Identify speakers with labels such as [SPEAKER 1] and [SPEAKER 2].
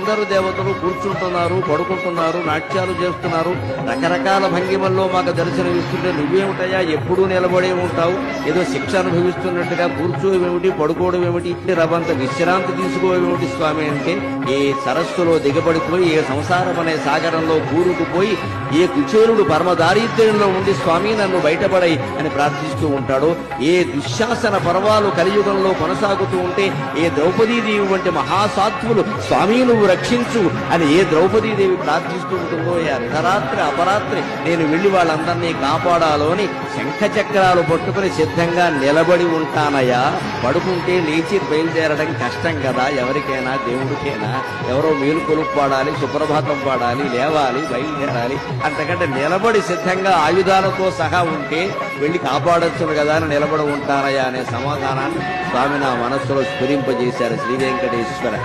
[SPEAKER 1] అందరూ దేవతలు కూర్చుంటున్నారు, పడుకుంటున్నారు, నాట్యాలు చేస్తున్నారు, రకరకాల భంగిమల్లో మాకు దర్శనమిస్తుంటే నువ్వేమిటయా ఎప్పుడూ నిలబడే ఉంటావు, ఏదో శిక్ష అనుభవిస్తున్నట్టుగా కూర్చోవేమిటి, పడుకోవడం ఏమిటి, రవంత విశ్రాంతి తీసుకోవేమిటి స్వామి అంటే, ఏ సరస్సులో దిగబడిపోయి ఏ సంసారం అనే సాగరంలో కూరుకుపోయి ఏ కుచేరుడు పరమ దారిద్ర్యంలో ఉండి స్వామి నన్ను బయటపడై అని ప్రార్థిస్తూ ఉంటాడో, ఏ దుశ్శాసన పర్వాలు కలియుగంలో కొనసాగుతూ ఉంటే ఏ ద్రౌపదీదేవి వంటి మహాసాత్వులు స్వామి నువ్వు రక్షించు అని ఏ ద్రౌపదీదేవి ప్రార్థిస్తూ ఉంటుందో, ఏ అర్ధరాత్రి అపరాత్రి నేను వెళ్లి వాళ్ళందరినీ కాపాడాలో అని శంఖ చక్రాలు పట్టుకుని సిద్ధంగా నిలబడి ఉంటానయ్యా. పడుకుంటే లేచి బయలుదేరడం కష్టం కదా, ఎవరికైనా దేవుడికైనా. ఎవరో మేలుకొలుపు పాడాలి, సుప్రభాతం పాడాలి, లేవాలి, బయలుదేరాలి. అంతకంటే నిలబడి సిద్ధంగా ఆయుధాలతో సహా ఉంటే వెళ్లి కాపాడొచ్చును కదా అని నిలబడి ఉంటానయ్యా అనే సమాధానాన్ని స్వామి నా మనస్సులో స్ఫురింపజేశారు శ్రీ వెంకటేశ్వర.